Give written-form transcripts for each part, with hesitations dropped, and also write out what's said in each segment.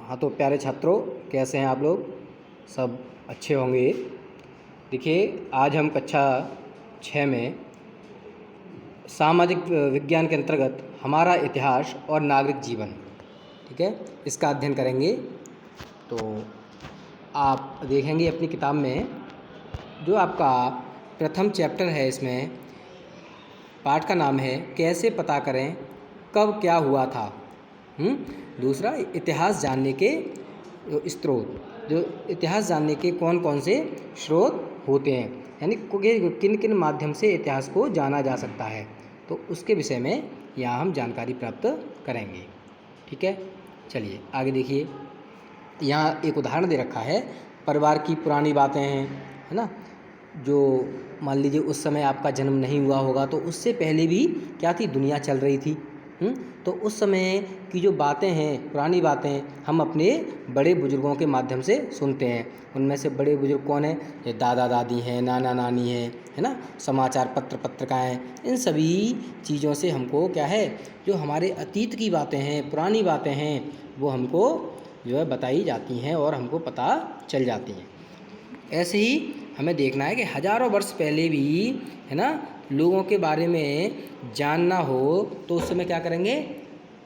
हाँ तो प्यारे छात्रों, कैसे हैं आप लोग? सब अच्छे होंगे। देखिए, आज हम कक्षा 6 में सामाजिक विज्ञान के अंतर्गत हमारा इतिहास और नागरिक जीवन, ठीक है, इसका अध्ययन करेंगे। तो आप देखेंगे अपनी किताब में जो आपका प्रथम चैप्टर है, इसमें पाठ का नाम है कैसे पता करें कब क्या हुआ था। दूसरा, इतिहास जानने के स्रोत, जो इतिहास जानने के कौन कौन से स्रोत होते हैं, यानी किन किन माध्यम से इतिहास को जाना जा सकता है, तो उसके विषय में यहाँ हम जानकारी प्राप्त करेंगे। ठीक है, चलिए आगे देखिए। यहाँ एक उदाहरण दे रखा है, परिवार की पुरानी बातें हैं, है ना। जो मान लीजिए उस समय आपका जन्म नहीं हुआ होगा, तो उससे पहले भी क्या थी, दुनिया चल रही थी। तो उस समय की जो बातें हैं, पुरानी बातें, हम अपने बड़े बुजुर्गों के माध्यम से सुनते हैं। उनमें से बड़े बुजुर्ग कौन हैं? ये दादा दादी हैं, नाना नानी हैं, है ना, समाचार पत्र पत्रिकाएँ, इन सभी चीज़ों से हमको क्या है, जो हमारे अतीत की बातें हैं, पुरानी बातें हैं, वो हमको जो है बताई जाती हैं और हमको पता चल जाती हैं। ऐसे ही हमें देखना है कि हज़ारों वर्ष पहले भी, है ना, लोगों के बारे में जानना हो तो उस समय क्या करेंगे,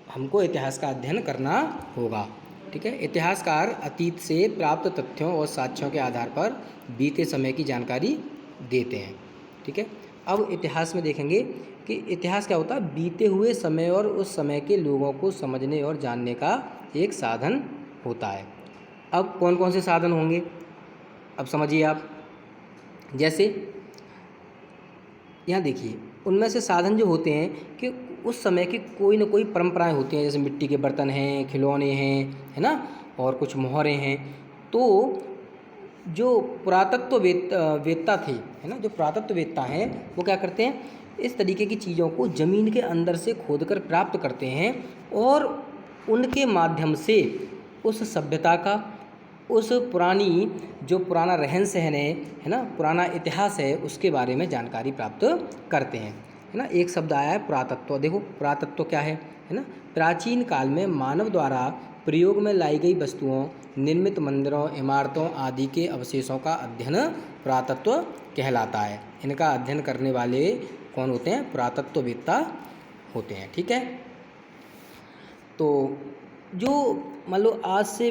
हमको इतिहास का अध्ययन करना होगा। ठीक है, इतिहासकार अतीत से प्राप्त तथ्यों और साक्ष्यों के आधार पर बीते समय की जानकारी देते हैं। ठीक है, अब इतिहास में देखेंगे कि इतिहास क्या होता है, बीते हुए समय और उस समय के लोगों को समझने और जानने का एक साधन होता है। अब कौन कौन से साधन होंगे, अब समझिए आप। जैसे यहाँ देखिए, उनमें से साधन जो होते हैं कि उस समय की कोई ना कोई परंपराएं होती हैं, जैसे मिट्टी के बर्तन हैं, खिलौने हैं, है ना, और कुछ मोहरें हैं। तो जो वेत्ता थे, है ना, जो पुरातत्ववेत्ता हैं, वो क्या करते हैं, इस तरीके की चीज़ों को ज़मीन के अंदर से खोदकर प्राप्त करते हैं और उनके माध्यम से उस सभ्यता का, उस पुराना रहन सहन है ना, पुराना इतिहास है, उसके बारे में जानकारी प्राप्त करते हैं, है ना। एक शब्द आया है पुरातत्व। देखो, पुरातत्व क्या है ना, प्राचीन काल में मानव द्वारा प्रयोग में लाई गई वस्तुओं, निर्मित मंदिरों, इमारतों आदि के अवशेषों का अध्ययन पुरातत्व कहलाता है। इनका अध्ययन करने वाले कौन होते हैं? पुरातत्ववेत्ता होते हैं। ठीक है, तो जो मान लो आज से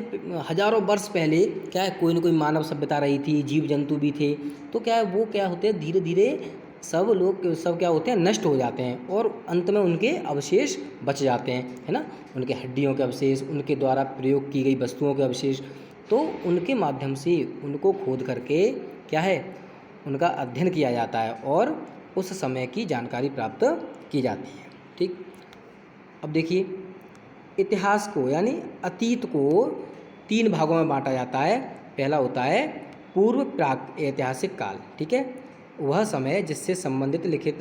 हज़ारों वर्ष पहले क्या है, कोई ना कोई मानव सभ्यता रही थी, जीव जंतु भी थे, तो क्या है, वो क्या होते हैं, धीरे धीरे सब क्या होते हैं, नष्ट हो जाते हैं और अंत में उनके अवशेष बच जाते हैं, है ना, उनके हड्डियों के अवशेष, उनके द्वारा प्रयोग की गई वस्तुओं के अवशेष। तो उनके माध्यम से उनको खोद करके क्या है, उनका अध्ययन किया जाता है और उस समय की जानकारी प्राप्त की जाती है। ठीक, अब देखिए, इतिहास को यानी अतीत को 3 भागों में बांटा जाता है। पहला होता है पूर्व प्राक ऐतिहासिक काल। ठीक है, वह समय जिससे संबंधित लिखित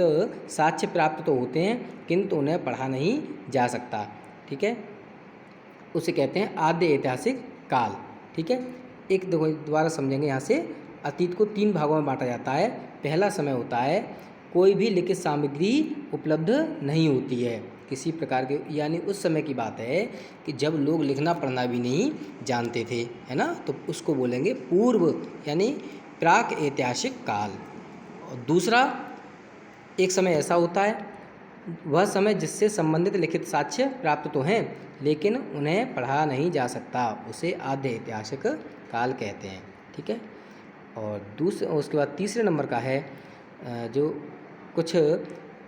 साक्ष्य प्राप्त तो होते हैं किंतु उन्हें पढ़ा नहीं जा सकता। ठीक है, उसे कहते हैं आद्य ऐतिहासिक काल। ठीक है, एक दोबारा समझेंगे। यहाँ से अतीत को 3 भागों में बांटा जाता है। पहला समय होता है कोई भी लिखित सामग्री उपलब्ध नहीं होती है किसी प्रकार के, यानी उस समय की बात है कि जब लोग लिखना पढ़ना भी नहीं जानते थे, है ना, तो उसको बोलेंगे पूर्व यानी प्राक ऐतिहासिक काल। और दूसरा एक समय ऐसा होता है, वह समय जिससे संबंधित लिखित साक्ष्य प्राप्त तो हैं लेकिन उन्हें पढ़ा नहीं जा सकता, उसे आद्य ऐतिहासिक काल कहते हैं। ठीक है, और उसके बाद तीसरे नंबर का है जो कुछ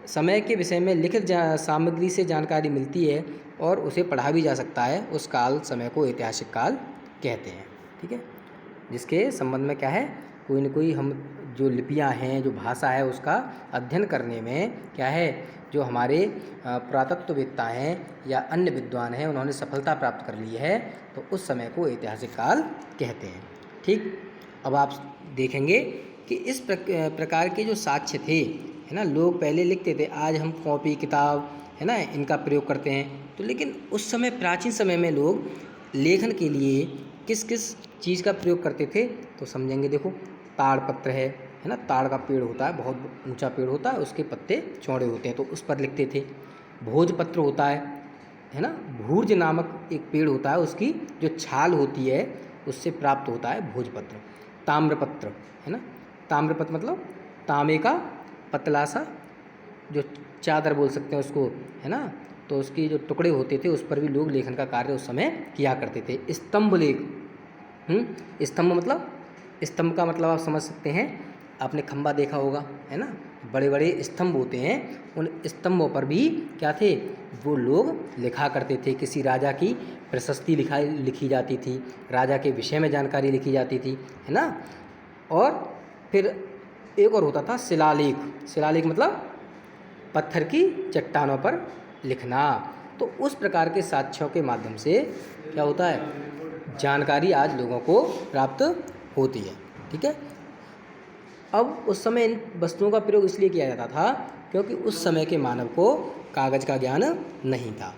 समय के विषय में लिखित सामग्री से जानकारी मिलती है और उसे पढ़ा भी जा सकता है, उस काल समय को ऐतिहासिक काल कहते हैं। ठीक है, जिसके संबंध में क्या है, कोई न कोई हम जो लिपियां हैं, जो भाषा है, उसका अध्ययन करने में क्या है, जो हमारे पुरातत्ववेत्ता हैं या अन्य विद्वान हैं, उन्होंने सफलता प्राप्त कर ली है, तो उस समय को ऐतिहासिक काल कहते हैं। ठीक, अब आप देखेंगे कि इस प्रकार के जो साक्ष्य थे, है ना, लोग पहले लिखते थे, आज हम कॉपी किताब, है ना, इनका प्रयोग करते हैं। तो लेकिन उस समय प्राचीन समय में लोग लेखन के लिए किस किस चीज़ का प्रयोग करते थे, तो समझेंगे। देखो, ताड़ पत्र है ना, ताड़ का पेड़ होता है, बहुत ऊंचा पेड़ होता है, उसके पत्ते चौड़े होते हैं, तो उस पर लिखते थे। भोजपत्र होता है है ना, भूर्ज नामक एक पेड़ होता है, उसकी जो छाल होती है उससे प्राप्त होता है भोजपत्र। ताम्रपत्र, है ना, ताम्रपत्र मतलब तांबे का पतला सा जो चादर बोल सकते हैं उसको, है ना, तो उसकी जो टुकड़े होते थे उस पर भी लोग लेखन का कार्य उस समय किया करते थे। स्तंभ लेख, स्तंभ मतलब, स्तंभ का मतलब आप समझ सकते हैं, आपने खंबा देखा होगा, है ना, बड़े बड़े स्तंभ होते हैं, उन स्तंभों पर भी क्या थे, वो लोग लिखा करते थे। किसी राजा की प्रशस्ति लिखी जाती थी, राजा के विषय में जानकारी लिखी जाती थी, है ना। और फिर एक और होता था शिलालेख। शिलालेख मतलब पत्थर की चट्टानों पर लिखना। तो उस प्रकार के साक्ष्यों के माध्यम से क्या होता है, जानकारी आज लोगों को प्राप्त होती है। ठीक है, अब उस समय इन वस्तुओं का प्रयोग इसलिए किया जाता था क्योंकि उस समय के मानव को कागज़ का ज्ञान नहीं था।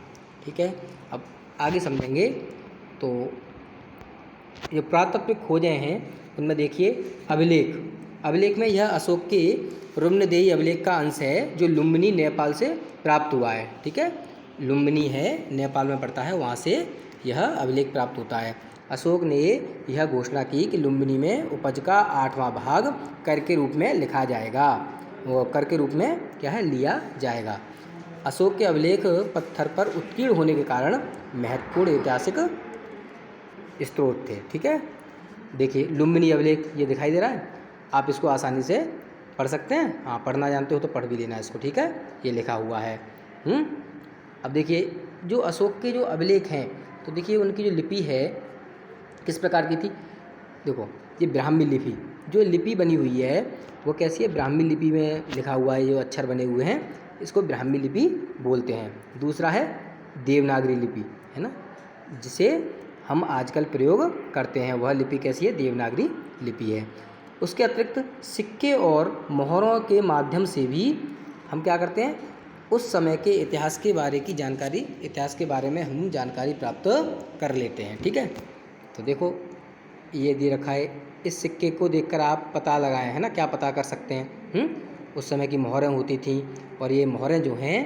ठीक है, अब आगे समझेंगे। तो ये पुरातत्व खोजें हैं उनमें देखिए अभिलेख। अभिलेख में यह अशोक के रुम्नदेही अभिलेख का अंश है जो लुम्बिनी नेपाल से प्राप्त हुआ है। ठीक है, लुम्बिनी है, नेपाल में पड़ता है, वहाँ से यह अभिलेख प्राप्त होता है। अशोक ने यह घोषणा की कि लुम्बिनी में उपज का 8वां भाग कर के रूप में लिखा जाएगा, वो कर के रूप में क्या है, लिया जाएगा। अशोक के अभिलेख पत्थर पर उत्कीर्ण होने के कारण महत्वपूर्ण ऐतिहासिक स्रोत थे। ठीक है, देखिए लुम्बिनी अभिलेख ये दिखाई दे रहा है, आप इसको आसानी से पढ़ सकते हैं। हाँ, पढ़ना जानते हो तो पढ़ भी लेना इसको। ठीक है, ये लिखा हुआ है। अब देखिए जो अशोक के जो अभिलेख हैं, तो देखिए उनकी जो लिपि है किस प्रकार की थी। देखो ये ब्राह्मी लिपि, जो लिपि बनी हुई है वो कैसी है, ब्राह्मी लिपि में लिखा हुआ है, जो अक्षर बने हुए हैं इसको ब्राह्मी लिपि बोलते हैं। दूसरा है देवनागरी लिपि, है ना, जिसे हम आजकल प्रयोग करते हैं, वह लिपि कैसी है, देवनागरी लिपि है। उसके अतिरिक्त सिक्के और मोहरों के माध्यम से भी हम क्या करते हैं, उस समय के इतिहास के बारे की जानकारी, इतिहास के बारे में हम जानकारी प्राप्त कर लेते हैं। ठीक है, तो देखो ये दे रखा है, इस सिक्के को देखकर आप पता लगाएं, है ना, क्या पता कर सकते हैं। उस समय की मोहरें होती थी, और ये मोहरें जो हैं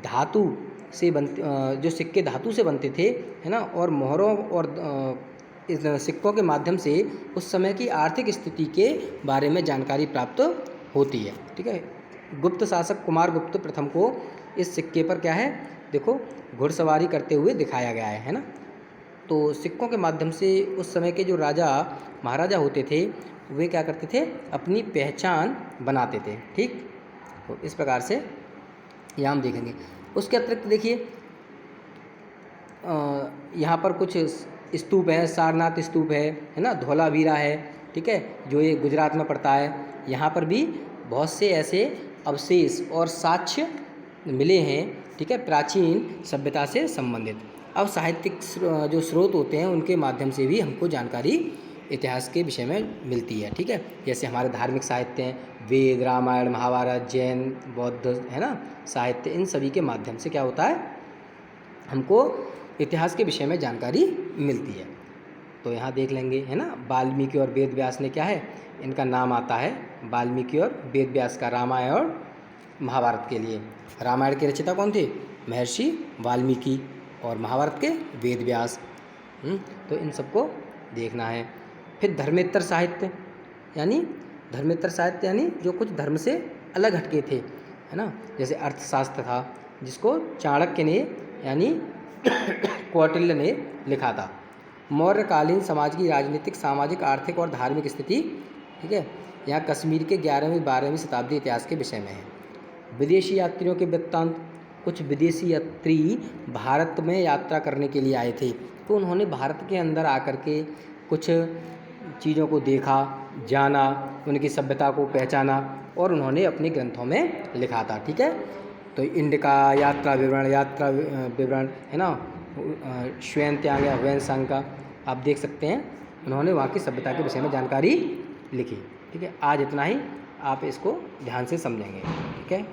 धातु से बनती, जो सिक्के धातु से बनते थे, है ना, और मोहरों और इस सिक्कों के माध्यम से उस समय की आर्थिक स्थिति के बारे में जानकारी प्राप्त होती है। ठीक है, गुप्त शासक कुमार गुप्त प्रथम को इस सिक्के पर क्या है, देखो घुड़सवारी करते हुए दिखाया गया है ना। तो सिक्कों के माध्यम से उस समय के जो राजा महाराजा होते थे वे क्या करते थे, अपनी पहचान बनाते थे। ठीक, तो इस प्रकार से यह हम देखेंगे। उसके अतिरिक्त देखिए यहाँ पर कुछ स्तूप है, सारनाथ स्तूप है ना, धौलावीरा है। ठीक है, जो ये गुजरात में पड़ता है। यहाँ पर भी बहुत से ऐसे अवशेष और साक्ष्य मिले हैं। ठीक है, प्राचीन सभ्यता से संबंधित। अब साहित्यिक जो स्रोत होते हैं उनके माध्यम से भी हमको जानकारी इतिहास के विषय में मिलती है। ठीक है, जैसे हमारे धार्मिक साहित्य हैं, वेद, रामायण, महाभारत, जैन, बौद्ध, है ना, साहित्य, इन सभी के माध्यम से क्या होता है, हमको इतिहास के विषय में जानकारी मिलती है। तो यहाँ देख लेंगे, है ना, वाल्मीकि और वेद व्यास ने क्या है, इनका नाम आता है, वाल्मीकि और वेद व्यास का रामायण और महाभारत के लिए। रामायण के रचयिता कौन थे, महर्षि वाल्मीकि, और महाभारत के वेद व्यास। तो इन सबको देखना है। फिर धर्मेतर साहित्य, यानी धर्मेतर साहित्य यानी जो कुछ धर्म से अलग हटके थे, है ना, जैसे अर्थशास्त्र था जिसको चाणक्य ने यानी कौटिल्य ने लिखा था। मौर्यकालीन समाज की राजनीतिक, सामाजिक, आर्थिक और धार्मिक स्थिति। ठीक है, यहाँ कश्मीर के 11वीं 12वीं शताब्दी इतिहास के विषय में है। विदेशी यात्रियों के वृत्तांत, कुछ विदेशी यात्री भारत में यात्रा करने के लिए आए थे, तो उन्होंने भारत के अंदर आकर के कुछ चीज़ों को देखा, जाना, उनकी सभ्यता को पहचाना और उन्होंने अपने ग्रंथों में लिखा था। ठीक है, तो इंडिका यात्रा विवरण है ना, श्वेनत्यांग या वेनसांग का आप देख सकते हैं, उन्होंने वहाँ की सभ्यता के विषय में जानकारी लिखी। ठीक है, आज इतना ही, आप इसको ध्यान से समझेंगे। ठीक है।